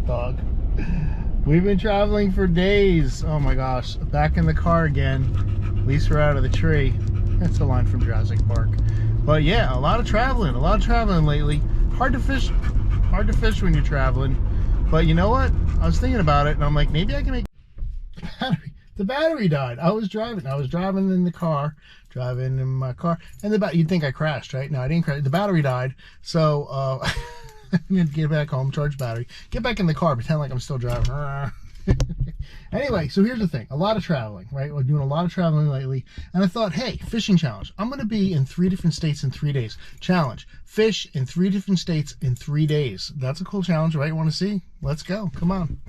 Dog. We've been traveling for days. Oh my gosh. Back in the car again. At least we're out of the tree. That's a line from Jurassic Park. But yeah, a lot of traveling lately. Hard to fish. Hard to fish when you're traveling. But you know what? I was thinking about it and I'm like, maybe I can make battery. The battery died. I was driving in the car, driving in my car, and you'd think I crashed, right? No, I didn't crash. The battery died. So I need to get back home, charge battery, get back in the car, pretend like I'm still driving. Anyway, so here's the thing. A lot of traveling, right? We're doing a lot of traveling lately. And I thought, hey, fishing challenge. I'm going to be in 3 different states in 3 days. Challenge. Fish in 3 different states in 3 days. That's a cool challenge, right? You want to see? Let's go. Come on.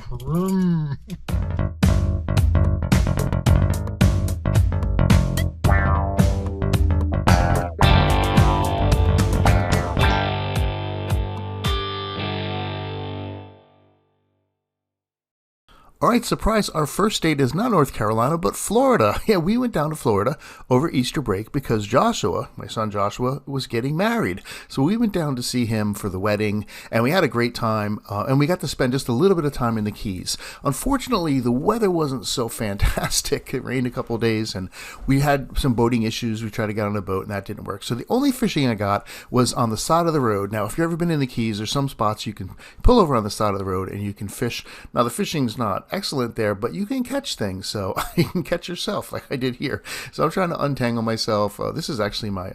All right, surprise, our first state is not North Carolina, but Florida. Yeah, we went down to Florida over Easter break because Joshua, my son Joshua, was getting married. So we went down to see him for the wedding, and we had a great time, and we got to spend just a little bit of time in the Keys. Unfortunately, the weather wasn't so fantastic. It rained a couple of days, and we had some boating issues. We tried to get on a boat, and that didn't work. So the only fishing I got was on the side of the road. Now, if you've ever been in the Keys, there's some spots you can pull over on the side of the road, and you can fish. Now, the fishing's not excellent there, but you can catch things, so you can catch yourself like I did here. So I'm trying to untangle myself. This is actually my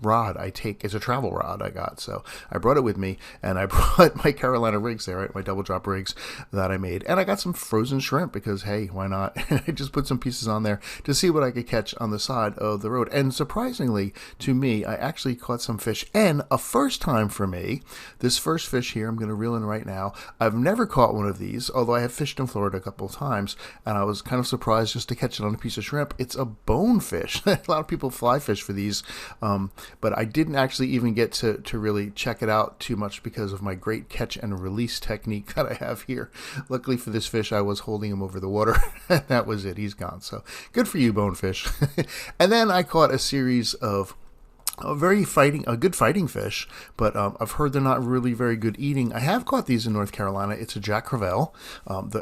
rod I take. It's a travel rod I got, so I brought it with me, and I brought my Carolina rigs there, right, my double drop rigs that I made, and I got some frozen shrimp because hey, why not? And I just put some pieces on there to see what I could catch on the side of the road, and surprisingly to me, I actually caught some fish, and a first time for me. This first fish here I'm going to reel in right now. I've never caught one of these, although I have fished in Florida a couple of times, and I was kind of surprised just to catch it on a piece of shrimp. It's a bonefish. A lot of people fly fish for these, but I didn't actually even get to really check it out too much because of my great catch and release technique that I have here. Luckily for this fish, I was holding him over the water. That was it. He's gone. So good for you, bonefish. And then I caught a series of a good fighting fish, but I've heard they're not really very good eating. I have caught these in North Carolina. It's a Jack Crevalle.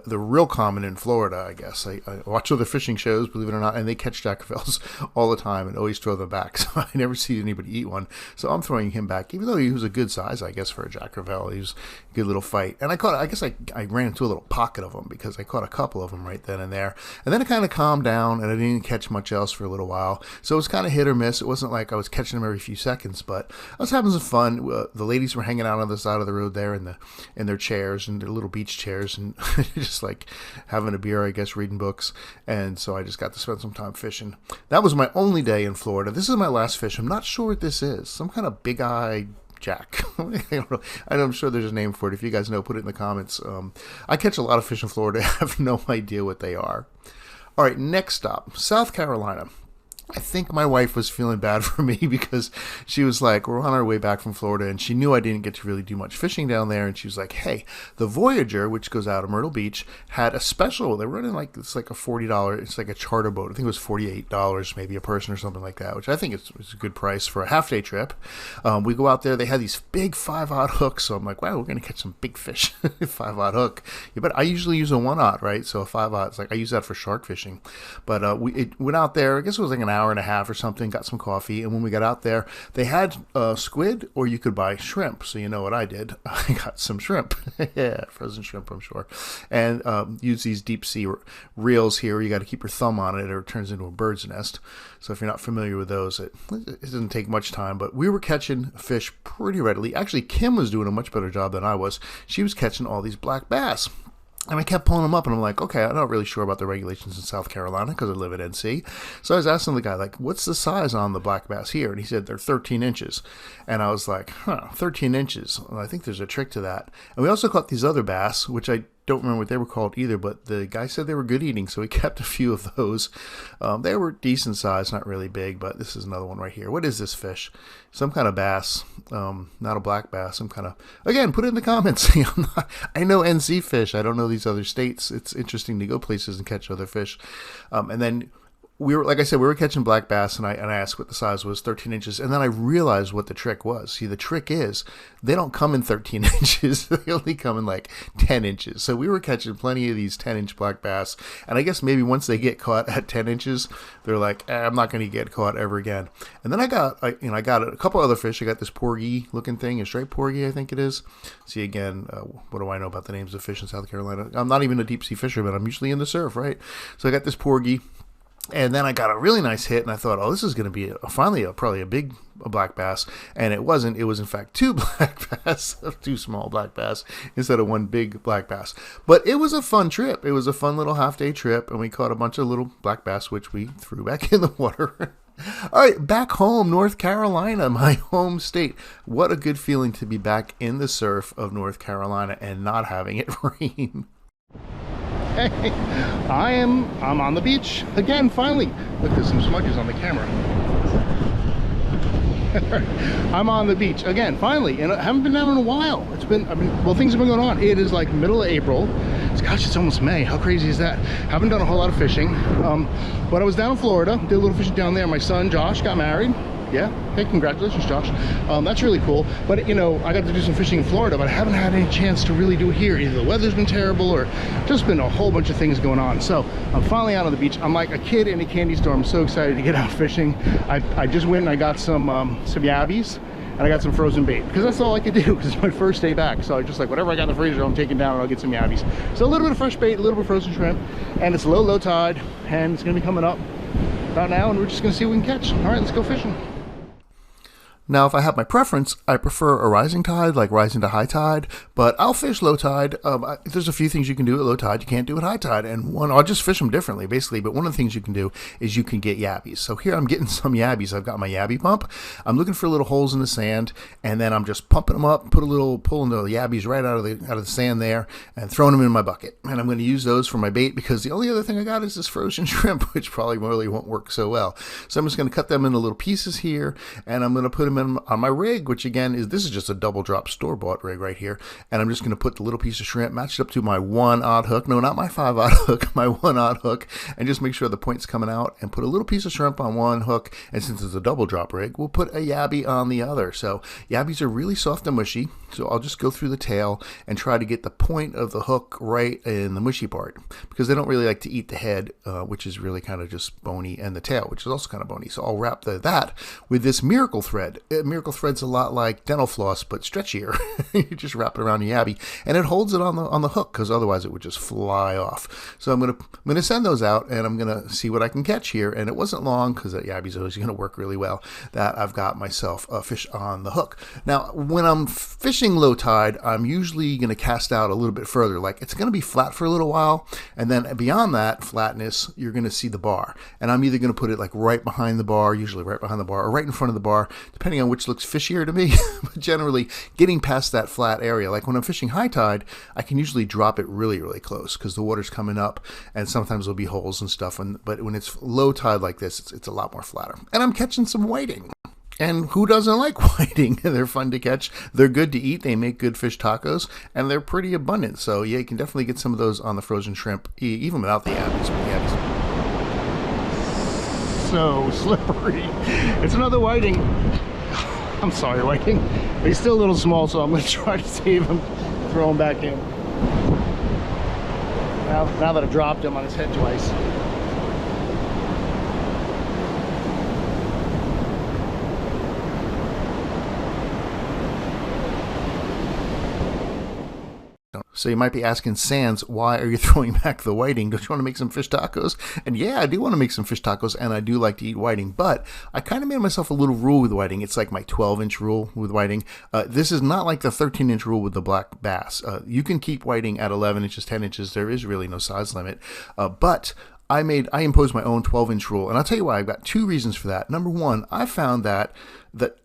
They're real common in Florida, I guess. I watch other fishing shows, believe it or not, and they catch Jack Crevalles all the time and always throw them back. So I never see anybody eat one. So I'm throwing him back, even though he was a good size, I guess, for a Jack Crevalle. He was a good little fight. And I ran into a little pocket of them because I caught a couple of them right then and there. And then it kind of calmed down, and I didn't catch much else for a little while. So it was kind of hit or miss. It wasn't like I was catching them every few seconds, but I was having some fun. The ladies were hanging out on the side of the road there in their chairs and their little beach chairs, and just like having a beer, I guess, reading books. And so I just got to spend some time fishing. That was my only day in Florida. This is my last fish. I'm not sure what this is. Some kind of big-eyed jack. I'm sure there's a name for it. If you guys know, put it in the comments. I catch a lot of fish in Florida. I have no idea what they are. All right, next stop, South Carolina. I think my wife was feeling bad for me because she was like, we're on our way back from Florida, and she knew I didn't get to really do much fishing down there, and she was like, hey, the Voyager, which goes out of Myrtle Beach, had a special. They're running it's like a $40, it's like a charter boat. I think it was $48 maybe a person or something like that, which I think is a good price for a half-day trip. We go out there, they had these big 5-aught hooks, so I'm like, wow, we're going to catch some big fish. 5-aught hook. Yeah, but I usually use a 1-aught, right? So a 5-aught, it's like I use that for shark fishing. But it went out there, I guess it was like an hour and a half or something, got some coffee, and when we got out there, they had squid, or you could buy shrimp. So you know what I did? I got some shrimp. Yeah, frozen shrimp, I'm sure. And use these deep sea reels here. You got to keep your thumb on it or it turns into a bird's nest. So if you're not familiar with those, it doesn't take much time, but we were catching fish pretty readily. Actually, Kim was doing a much better job than I was. She was catching all these black bass. And I kept pulling them up, and I'm like, okay, I'm not really sure about the regulations in South Carolina because I live at NC. So I was asking the guy, like, what's the size on the black bass here? And he said they're 13 inches. And I was like, 13 inches. Well, I think there's a trick to that. And we also caught these other bass, which I don't remember what they were called either, but the guy said they were good eating, so he kept a few of those. They were decent size, not really big, but this is another one right here. What is this fish? Some kind of bass, not a black bass, some kind of, again, put it in the comments. I know NC fish, I don't know these other states. It's interesting to go places and catch other fish. And then we were, like I said, we were catching black bass, and I asked what the size was, 13 inches, and then I realized what the trick was. See, the trick is they don't come in 13 inches; they only come in like 10 inches. So we were catching plenty of these 10-inch black bass, and I guess maybe once they get caught at 10 inches, they're like, I'm not going to get caught ever again. And then I got a couple other fish. I got this porgy-looking thing, a striped porgy, I think it is. See, again, what do I know about the names of fish in South Carolina? I'm not even a deep sea fisherman. I'm usually in the surf, right? So I got this porgy. And then I got a really nice hit, and I thought, oh, this is going to be probably a big black bass. And it wasn't. It was, in fact, two black bass, two small black bass, instead of one big black bass. But it was a fun trip. It was a fun little half-day trip, and we caught a bunch of little black bass, which we threw back in the water. All right, back home, North Carolina, my home state. What a good feeling to be back in the surf of North Carolina and not having it rain. Hey, I'm on the beach again, finally. Look, there's some smudges on the camera. I'm on the beach again, finally, and I haven't been down in a while. Well, things have been going on. It is like middle of April. Gosh, it's almost May. How crazy is that? Haven't done a whole lot of fishing, but I was down in Florida, did a little fishing down there. My son Josh got married. Yeah, hey, congratulations, Josh. That's really cool. But you know, I got to do some fishing in Florida, but I haven't had any chance to really do it here. Either the weather's been terrible or just been a whole bunch of things going on. So I'm finally out on the beach. I'm like a kid in a candy store. I'm so excited to get out fishing. I just went and I got some yabbies, and I got some frozen bait, because that's all I could do, because it's my first day back. So I just like, whatever I got in the freezer, I'm taking down, and I'll get some yabbies. So a little bit of fresh bait, a little bit of frozen shrimp, and it's low tide, and it's gonna be coming up about now, and we're just gonna see what we can catch. All right, let's go fishing. Now, if I have my preference, I prefer a rising tide, like rising to high tide, but I'll fish low tide. There's a few things you can do at low tide you can't do at high tide, and I'll just fish them differently, basically, but one of the things you can do is you can get yabbies. So here I'm getting some yabbies. I've got my yabby pump. I'm looking for little holes in the sand, and then I'm just pumping them up, pulling the yabbies right out of the sand there, and throwing them in my bucket. And I'm going to use those for my bait, because the only other thing I got is this frozen shrimp, which probably really won't work so well. So I'm just going to cut them into little pieces here, and I'm going to put them on my rig, which again this is just a double drop store-bought rig right here, and I'm just going to put the little piece of shrimp matched up to my 1/0 hook, no, not my 5/0 hook, my 1/0 hook, and just make sure the point's coming out, and put a little piece of shrimp on one hook, and since it's a double drop rig, we'll put a yabby on the other. So yabbies are really soft and mushy, so I'll just go through the tail and try to get the point of the hook right in the mushy part, because they don't really like to eat the head, which is really kind of just bony, and the tail, which is also kind of bony. So I'll wrap that with this miracle thread. Miracle thread's a lot like dental floss, but stretchier. You just wrap it around your yabby, and it holds it on the hook, because otherwise it would just fly off. So I'm gonna send those out, and I'm gonna see what I can catch here. And it wasn't long, because that yabby's always gonna work really well, that I've got myself a fish on the hook. Now, when I'm fishing low tide, I'm usually gonna cast out a little bit further. Like, it's gonna be flat for a little while, and then beyond that flatness, you're gonna see the bar. And I'm either gonna put it like right behind the bar, usually right behind the bar, or right in front of the bar, depending on which looks fishier to me. But generally, getting past that flat area, like when I'm fishing high tide, I can usually drop it really close, because the water's coming up, and sometimes there'll be holes and stuff. But when it's low tide like this, it's a lot more flatter. And I'm catching some whiting. And who doesn't like whiting? They're fun to catch. They're good to eat. They make good fish tacos, and they're pretty abundant. So yeah, you can definitely get some of those on the frozen shrimp, even without the yabbies. So slippery. It's another whiting. I'm sorry, whiting. But he's still a little small, so I'm going to try to save him, throw him back in. Now that I've dropped him on his head twice. So you might be asking, Sans, why are you throwing back the whiting? Don't you want to make some fish tacos? And yeah, I do want to make some fish tacos, and I do like to eat whiting, but I kind of made myself a little rule with whiting. It's like my 12-inch rule with whiting. This is not like the 13-inch rule with the black bass. You can keep whiting at 11 inches, 10 inches. There is really no size limit. But I imposed my own 12-inch rule, and I'll tell you why. I've got two reasons for that. Number one, I found that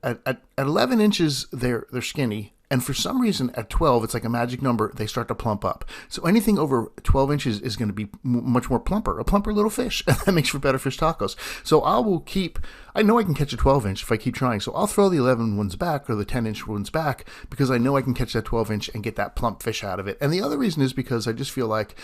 at 11 inches, they're skinny. And for some reason, at 12, it's like a magic number. They start to plump up. So anything over 12 inches is going to be much more plumper, a plumper little fish. And that makes for better fish tacos. So I know I can catch a 12 inch if I keep trying. So I'll throw the 11 ones back or the 10 inch ones back because I know I can catch that 12 inch and get that plump fish out of it. And the other reason is because I just feel like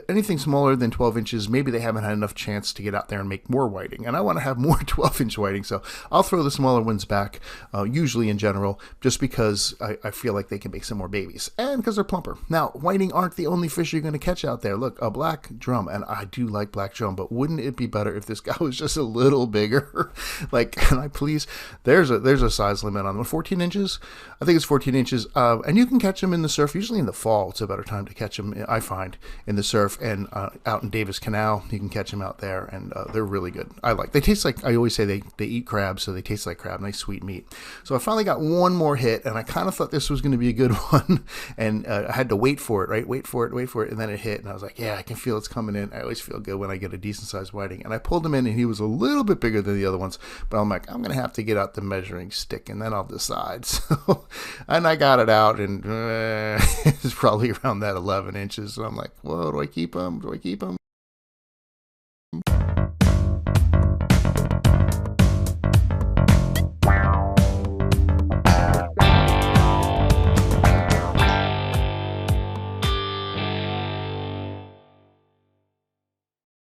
anything smaller than 12 inches, maybe they haven't had enough chance to get out there and make more whiting. And I want to have more 12 inch whiting. So I'll throw the smaller ones back, usually in general, just because I feel like they can make some more babies and because they're plumper. Now, whiting aren't the only fish you're going to catch out there. Look, a black drum, and I do like black drum, but wouldn't it be better if this guy was just a little bigger? Like, can I please? There's a size limit on them. 14 inches? I think it's 14 inches. And you can catch them in the surf. Usually in the fall, it's a better time to catch them, I find, in the surf. And out in Davis Canal, you can catch them out there, and they're really good. They taste like, I always say they eat crab, so they taste like crab, nice sweet meat. So I finally got one more hit, and I kind of thought this was going to be a good one. And I had to wait for it, right? Wait for it. And then it hit, and I was like, yeah, I can feel it's coming in. I always feel good when I get a decent sized whiting. And I pulled him in, and he was a little bit bigger than the other ones. But I'm like, I'm going to have to get out the measuring stick, and then I'll decide. So, and I got it out, and it's probably around that 11 inches. So I'm like, whoa, do I keep him?